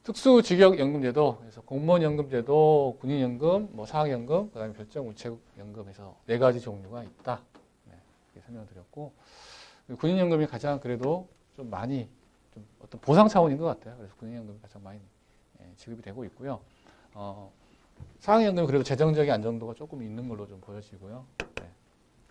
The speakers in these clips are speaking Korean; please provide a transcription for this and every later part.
특수직역연금제도, 그래서 공무원연금제도, 군인연금, 뭐 사학연금, 그다음에 별정우체국연금에서 네 가지 종류가 있다. 네, 이렇게 설명드렸고, 군인연금이 가장 그래도 좀 많이 좀 어떤 보상 차원인 것 같아요. 그래서 군인연금이 가장 많이 지급이 되고 있고요. 사학연금은 그래도 재정적인 안정도가 조금 있는 걸로 좀 보여지고요. 네,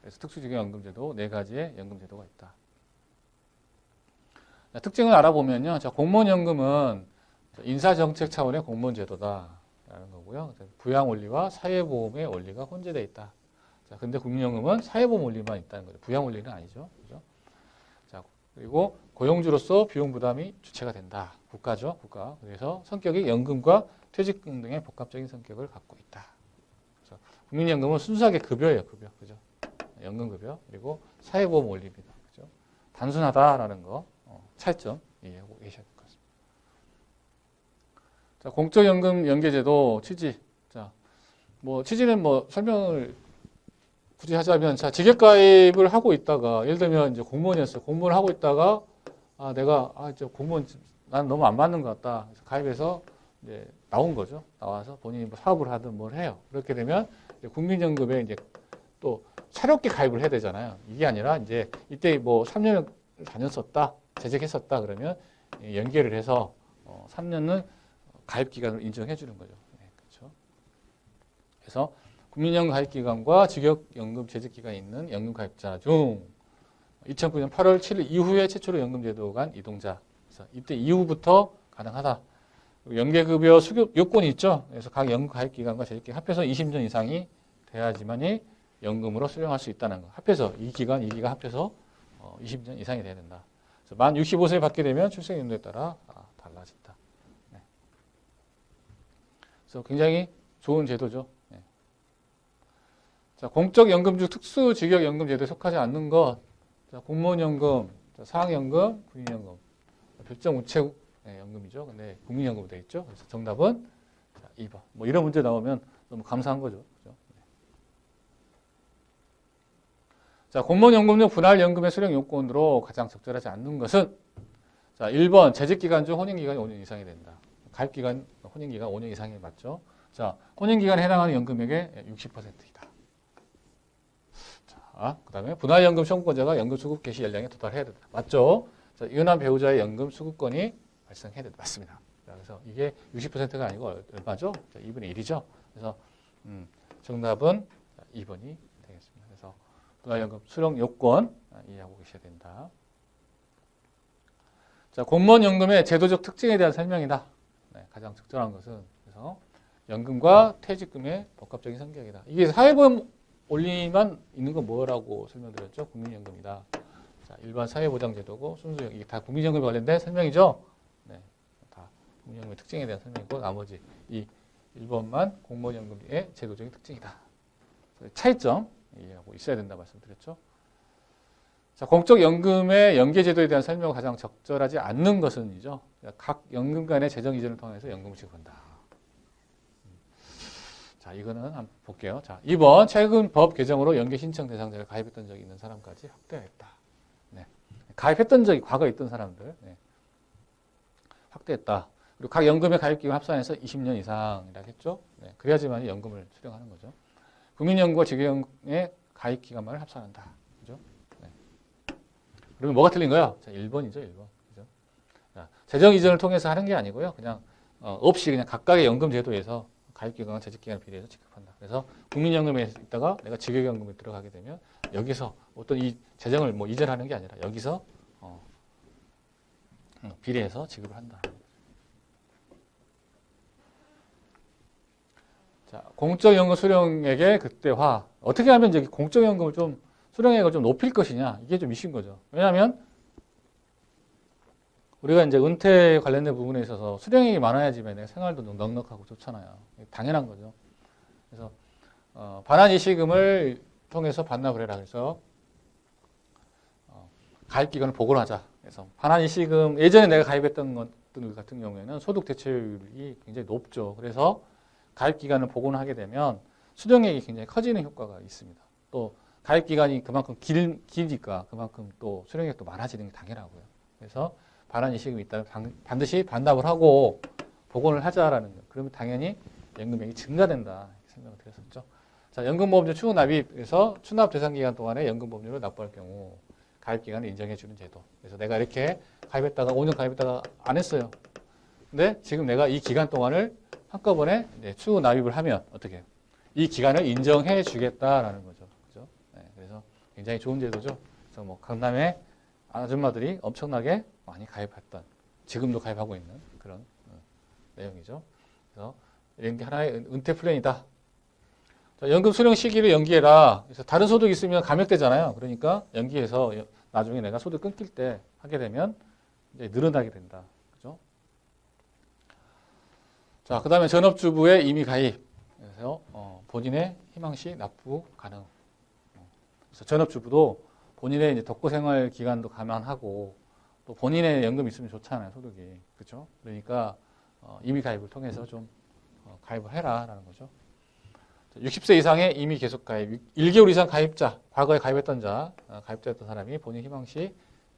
그래서 특수직역연금제도 네 가지의 연금제도가 있다. 자, 특징을 알아보면요. 자, 공무원연금은 인사정책 차원의 공무원제도다라는 거고요. 부양 원리와 사회보험의 원리가 혼재되어 있다. 자, 근데 국민연금은 사회보험 원리만 있다는 거죠. 부양 원리는 아니죠. 그죠? 자, 그리고 고용주로서 비용 부담이 주체가 된다. 국가죠, 국가. 그래서 성격이 연금과 퇴직금 등의 복합적인 성격을 갖고 있다. 그래서 국민연금은 순수하게 급여예요, 급여. 그죠? 연금급여. 그리고 사회보험 원리입니다. 그죠? 단순하다라는 거, 차이점 이해하고 계셔야 될 것 같습니다. 자, 공적연금 연계제도 취지. 자, 뭐 취지는 뭐 설명을 굳이 하자면, 자, 직역가입을 하고 있다가, 예를 들면 이제 공무원이었어요. 공무원을 하고 있다가, 내가 이제 공무원 난 너무 안 맞는 것 같다. 그래서 가입해서 이제 나온 거죠. 나와서 본인이 뭐 사업을 하든 뭘 해요. 그렇게 되면 이제 국민연금에 이제 또 새롭게 가입을 해야 되잖아요. 이게 아니라 이제 이때 뭐 3년을 다녔었다, 재직했었다 그러면 연계를 해서 3년은 가입 기간을 인정해 주는 거죠. 네, 그렇죠. 그래서 국민연금 가입 기간과 직역연금 재직 기간이 있는 연금 가입자 중 2009년 8월 7일 이후에 최초로 연금 제도 간 이동자. 그래서 이때 이후부터 가능하다. 연계급여 수급 요건이 있죠. 그래서 각 연금 가입 기간과 재직 기간 합해서 20년 이상이 돼야지만이 연금으로 수령할 수 있다는 거. 합해서 이 기간 합해서 20년 이상이 돼야 된다. 그래서 만 65세에 받게 되면 출생 연도에 따라 달라진다. 네. 그래서 굉장히 좋은 제도죠. 네. 자, 공적연금 중 특수직역연금제도에 속하지 않는 것, 자, 공무원연금, 사학연금, 군인연금, 별정우체국 연금이죠. 근데 국민연금으로 되어 있죠. 그래서 정답은 2번. 뭐 이런 문제 나오면 너무 감사한 거죠. 그죠? 자, 공무원연금 중 분할연금의 수령 요건으로 가장 적절하지 않는 것은, 자, 1번 재직기간 중 혼인기간이 5년 이상이 된다. 가입기간, 혼인기간 5년 이상이 맞죠. 자, 혼인기간에 해당하는 연금액의 60%이다. 자, 그 다음에 분할연금 청구권자가 연금 수급 개시 연령에 도달해야 된다. 맞죠? 자, 이혼한 배우자의 연금 수급권이 발생해야 된다. 맞습니다. 자, 그래서 이게 60%가 아니고 얼마죠? 자, 2분의 1이죠. 그래서 정답은 2번이 되겠습니다. 그래서 분할연금 수령 요건 이해하고 계셔야 된다. 자, 공무원연금의 제도적 특징에 대한 설명이다. 네, 가장 적절한 것은, 그래서 연금과 퇴직금의 복합적인 성격이다. 이게 사회보험 원리만 있는 건 뭐라고 설명드렸죠? 국민연금이다. 자, 일반 사회보장제도고 순수 이게 다 국민연금에 관련된 설명이죠. 네, 다 국민연금의 특징에 대한 설명이고 나머지 이 1번만 공무원연금의 제도적인 특징이다. 차이점 이해하고 있어야 된다 말씀드렸죠. 자, 공적연금의 연계제도에 대한 설명을 가장 적절하지 않는 것은이죠. 각 연금 간의 재정 이전을 통해서 연금을 지급한다. 자, 이거는 한번 볼게요. 자, 2번 최근 법 개정으로 연계 신청 대상자를 가입했던 적이 있는 사람까지 확대했다. 네. 가입했던 적이 과거에 있던 사람들 확대했다. 그리고 각 연금의 가입 기간 합산해서 20년 이상이라고 했죠. 네. 그래야지만 연금을 수령하는 거죠. 국민연금과 직역연금의 가입 기간만을 합산한다. 그죠? 네. 그러면 뭐가 틀린 거야? 자, 1번이죠, 1번. 그죠? 자, 재정 이전을 통해서 하는 게 아니고요. 그냥 없이 그냥 각각의 연금 제도에서 가입기간과 재직기간을 비례해서 지급한다. 그래서 국민연금에 있다가 내가 직역연금에 들어가게 되면 여기서 어떤 이 재정을 뭐 이전하는 게 아니라 여기서 비례해서 지급을 한다. 자, 공적연금 수령액의 극대화. 어떻게 하면 이제 공적연금을 좀 수령액을 좀 높일 것이냐. 이게 좀 이슈인 거죠. 왜냐하면 우리가 이제 은퇴 관련된 부분에 있어서 수령액이 많아야지만 내가 생활도 넉넉하고 좋잖아요. 당연한 거죠. 그래서 반환이시금을 통해서 반납을 해라. 그래서 가입 기간을 복원하자. 그래서 반환이시금 예전에 내가 가입했던 것들 같은 경우에는 소득 대체율이 굉장히 높죠. 그래서 가입 기간을 복원하게 되면 수령액이 굉장히 커지는 효과가 있습니다. 또 가입 기간이 그만큼 길니까 그만큼 또 수령액도 많아지는 게 당연하고요. 그래서 반환이시금이 있다면 반드시 반납을 하고 복원을 하자라는 거. 그러면 당연히 연금액이 증가된다. 이렇게 설명을 드렸었죠. 자, 연금보험료 추후 납입에서 추납 대상 기간 동안에 연금보험료를 납부할 경우 가입 기간을 인정해 주는 제도. 그래서 내가 이렇게 가입했다가 5년 가입했다가 안 했어요. 근데 지금 내가 이 기간 동안을 한꺼번에 추후 납입을 하면 어떻게 해요? 이 기간을 인정해 주겠다라는 거죠. 그죠? 네, 그래서 굉장히 좋은 제도죠. 그래서 뭐 강남의 아줌마들이 엄청나게 많이 가입했던, 지금도 가입하고 있는 그런 내용이죠. 그래서 이런 게 하나의 은퇴 플랜이다. 자, 연금 수령 시기를 연기해라. 그래서 다른 소득이 있으면 감액되잖아요. 그러니까 연기해서 나중에 내가 소득 끊길 때 하게 되면 이제 늘어나게 된다. 그죠? 자, 그 다음에 전업주부의 임의 가입. 그래서 본인의 희망시 납부 가능. 그래서 전업주부도 본인의 이제 덕고 생활 기간도 감안하고 또 본인의 연금 있으면 좋잖아요, 소득이. 그렇죠? 그러니까 임의 가입을 통해서 좀 가입을 해라라는 거죠. 60세 이상의 임의 계속 가입, 1개월 이상 가입자, 과거에 가입했던 자, 가입자였던 사람이 본인 희망시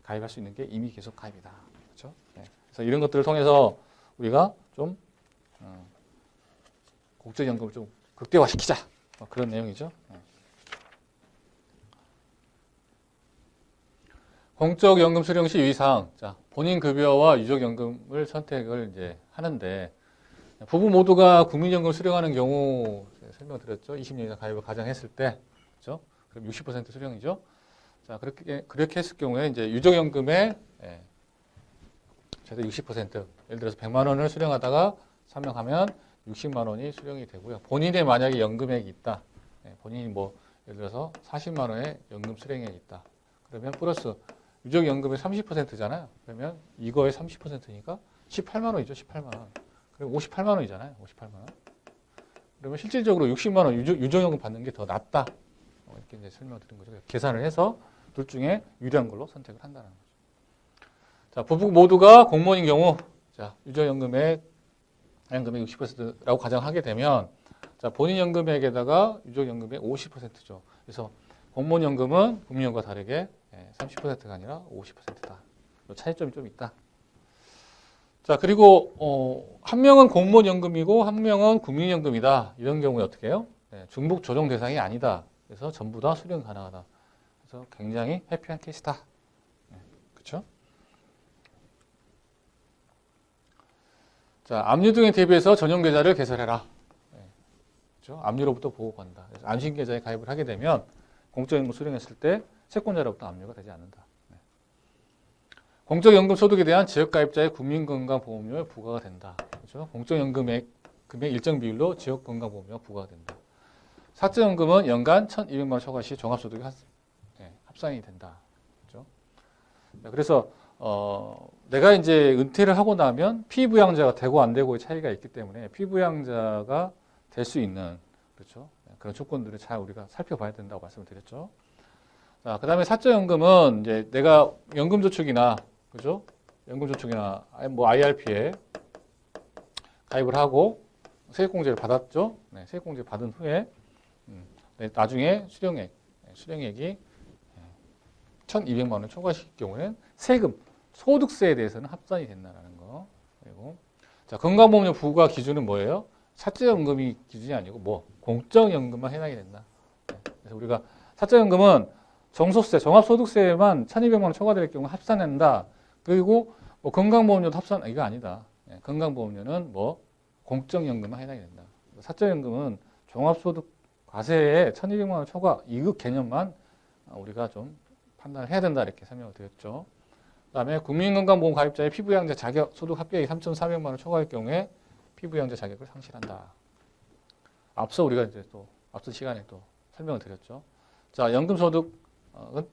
가입할 수 있는 게 임의 계속 가입이다. 그렇죠? 네. 그래서 이런 것들을 통해서 우리가 좀 국제연금을 좀 극대화시키자. 그런 내용이죠. 네. 공적연금 수령 시 유의사항. 자, 본인 급여와 유족연금을 선택을 이제 하는데, 부부 모두가 국민연금 수령하는 경우 설명드렸죠. 20년 이상 가입을 가정했을 때, 그렇죠? 그럼 60% 수령이죠. 자, 그렇게 했을 경우에 이제 유족연금의 최대 60%, 예를 들어서 100만 원을 수령하다가 사명하면 60만 원이 수령이 되고요. 본인의 만약에 연금액이 있다. 본인이 뭐 예를 들어서 40만 원의 연금 수령액이 있다. 그러면 플러스 유족연금의 30%잖아요. 그러면 이거의 30%니까 18만 원이죠. 18만 원. 그럼 58만 원이잖아요. 58만 원. 그러면 실질적으로 60만 원 유족연금 받는 게 더 낫다. 이렇게 이제 설명드린 거죠. 계산을 해서 둘 중에 유리한 걸로 선택을 한다는 거죠. 자, 부부 모두가 공무원인 경우, 자, 유족연금의 60%라고 가정하게 되면, 자, 본인 연금액에다가 유족연금의 50%죠. 그래서 공무원연금은 국민연금과 다르게 30%가 아니라 50%다. 차이점이 좀 있다. 자, 그리고 한 명은 공무원연금이고 한 명은 국민연금이다. 이런 경우에 어떻게 해요? 중복 조정 대상이 아니다. 그래서 전부 다 수령 가능하다. 그래서 굉장히 해피한 케이스다. 그렇죠? 자, 압류 등에 대비해서 전용 계좌를 개설해라. 그렇죠? 압류로부터 보호받는다. 그래서 안심 계좌에 가입을 하게 되면 공적연금 수령했을 때 채권자로부터 압류가 되지 않는다. 공적연금 소득에 대한 지역가입자의 국민건강보험료에 부과가 된다. 그렇죠? 공적연금액 금액 일정 비율로 지역건강보험료가 부과가 된다. 사적연금은 연간 1,200만 원 초과 시 종합소득이 합산이 된다. 그렇죠? 그래서 내가 이제 은퇴를 하고 나면 피부양자가 되고 안 되고의 차이가 있기 때문에 피부양자가 될 수 있는, 그렇죠? 그런 조건들을 잘 우리가 살펴봐야 된다고 말씀을 드렸죠. 자, 그 다음에 사적연금은 이제 내가 연금저축이나, 그죠? 연금저축이나 뭐 IRP에 가입을 하고 세액공제를 받았죠. 네, 세액공제 받은 후에 나중에 수령액이 1,200만 원 초과시킬 경우에는 세금, 소득세에 대해서는 합산이 된다는 거. 그리고 자, 건강보험료 부과 기준은 뭐예요? 사적연금이 기준이 아니고 뭐 공적연금만 해당이 된다. 네, 그래서 우리가 사적연금은 정소세, 종합소득세만 1,200만 원 초과될 경우 합산된다. 그리고 뭐 건강보험료도 합산, 이거 아니다. 네, 건강보험료는 뭐 공적연금만 해당이 된다. 사적연금은 종합소득 과세에 1,200만 원 초과 이거 개념만 우리가 좀 판단을 해야 된다. 이렇게 설명을 드렸죠. 그 다음에 국민건강보험 가입자의 피부양자 자격 소득 합계액이 3,400만 원 초과할 경우에 피부양자 자격을 상실한다. 앞서 우리가 이제 또 앞선 시간에 또 설명을 드렸죠. 자, 연금소득은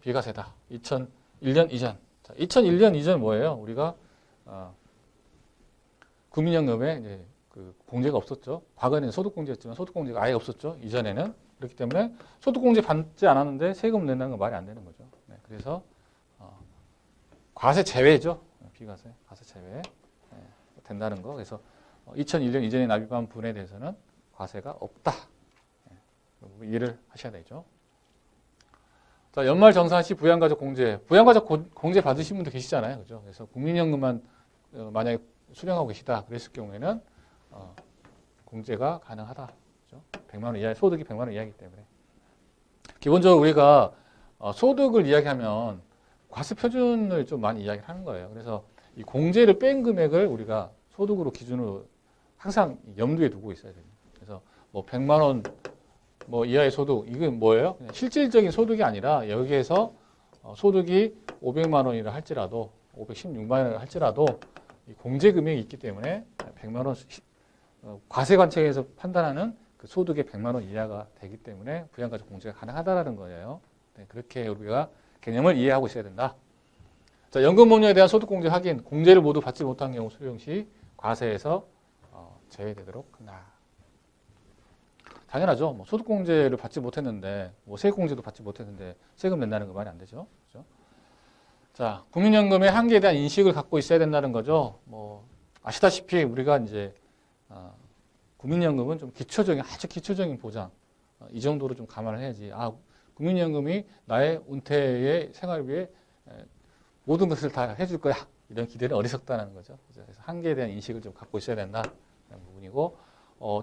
비과세다. 2001년 이전. 자, 2001년 이전 뭐예요? 우리가 국민연금에 이제 그 공제가 없었죠. 과거에는 소득공제였지만 소득공제가 아예 없었죠. 이전에는. 그렇기 때문에 소득공제 받지 않았는데 세금 낸다는 건 말이 안 되는 거죠. 네, 그래서 과세 제외죠. 비과세, 과세 제외 된다는 거. 그래서 2001년 이전에 납입한 분에 대해서는 과세가 없다. 이해를 하셔야 되죠. 자, 연말 정산 시 부양가족 공제. 부양가족 공제 받으신 분도 계시잖아요. 그죠? 그래서 국민연금만 만약에 수령하고 계시다. 그랬을 경우에는 공제가 가능하다. 그렇죠? 100만 원 이하, 소득이 100만 원 이하이기 때문에. 기본적으로 우리가 소득을 이야기하면 과세 표준을 좀 많이 이야기를 하는 거예요. 그래서 이 공제를 뺀 금액을 우리가 소득으로 기준으로 항상 염두에 두고 있어야 됩니다. 그래서 뭐 100만 원 뭐 이하의 소득, 이건 뭐예요? 그냥 실질적인 소득이 아니라 여기에서 소득이 500만 원이라 할지라도 516만 원이라 할지라도 이 공제 금액이 있기 때문에 100만 원 과세 관점에서 판단하는 그 소득의 100만 원 이하가 되기 때문에 부양가족 공제가 가능하다라는 거예요. 네, 그렇게 우리가 개념을 이해하고 있어야 된다. 자, 연금보험료에 대한 소득공제 확인, 공제를 모두 받지 못한 경우 수령 시 과세에서 제외되도록 한다. 당연하죠. 뭐 소득공제를 받지 못했는데, 뭐 세액공제도 받지 못했는데 세금 낸다는 거 말이 안 되죠. 그렇죠? 자, 국민연금의 한계에 대한 인식을 갖고 있어야 된다는 거죠. 뭐 아시다시피 우리가 이제 국민연금은 좀 기초적인, 아주 기초적인 보장, 이 정도로 좀 감안을 해야지. 국민연금이 나의 은퇴의 생활비에 모든 것을 다 해줄 거야. 이런 기대는 어리석다는 거죠. 그래서 한계에 대한 인식을 좀 갖고 있어야 된다는 부분이고,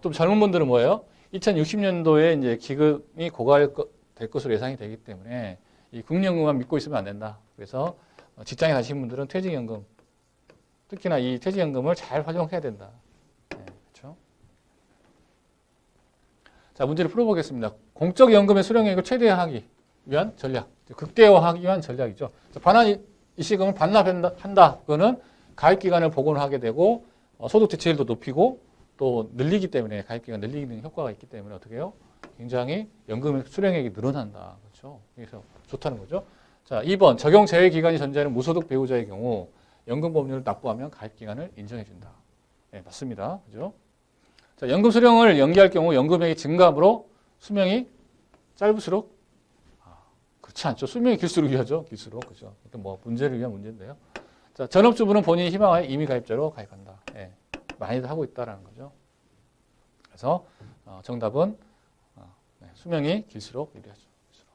좀 젊은 분들은 뭐예요? 2060년도에 이제 기금이 고갈될 것으로 예상이 되기 때문에 이 국민연금만 믿고 있으면 안 된다. 그래서 직장에 가시는 분들은 퇴직연금, 특히나 이 퇴직연금을 잘 활용해야 된다. 네, 그렇죠? 자, 문제를 풀어보겠습니다. 공적연금의 수령액을 최대화하기 위한 전략, 극대화하기 위한 전략이죠. 반환 이시금을 반납한다. 그거는 가입기간을 복원하게 되고 소득 대체율도 높이고 또 늘리기 때문에 가입기간 늘리는 효과가 있기 때문에 어떻게 해요? 굉장히 연금 수령액이 늘어난다. 그렇죠? 그래서 좋다는 거죠. 자, 2번 적용 제외 기간이 전제하는 무소득 배우자의 경우 연금보험료를 납부하면 가입기간을 인정해준다. 네, 맞습니다. 그죠? 자, 연금 수령을 연기할 경우 연금액이 증가함으로 수명이 짧을수록 그렇지 않죠. 수명이 길수록 위하죠. 길수록. 그죠? 뭐 문제를 위한 문제인데요. 자, 전업주부는 본인이 희망하여 임의 가입자로 가입한다. 네, 많이들 하고 있다라는 거죠. 그래서 정답은 네, 수명이 길수록 유리하죠. 길수록.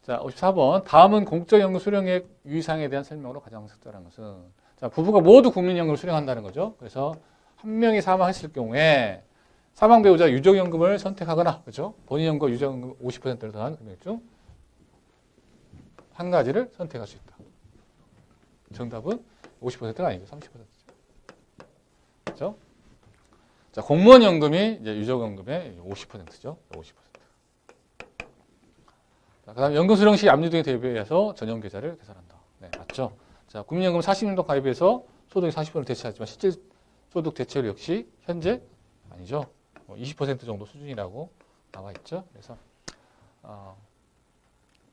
자, 54번. 다음은 공적연금 수령액 유의사항에 대한 설명으로 가장 적절한 것은, 자, 부부가 모두 국민연금을 수령한다는 거죠. 그래서 한 명이 사망했을 경우에 사망 배우자 유족연금을 선택하거나, 그렇죠? 본인연금 유족연금 50%를 더한 금액 중 한 가지를 선택할 수 있다. 정답은 50%가 아니고 30%죠. 그렇죠? 자, 공무원연금이 이제 유족연금의 50%죠. 50%. 자, 그다음 연금 수령 시 압류 등에 대비해서 전용 계좌를 계산한다. 네, 맞죠? 자, 국민연금 40년도 가입해서 소득이 40%를 대체하지만 실질 소득 대체율 역시 현재 아니죠. 20% 정도 수준이라고 나와 있죠. 그래서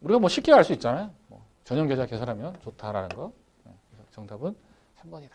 우리가 뭐 쉽게 알 수 있잖아요. 뭐 전용 계좌 계산하면 좋다라는 거. 네, 그래서 정답은 3번이다.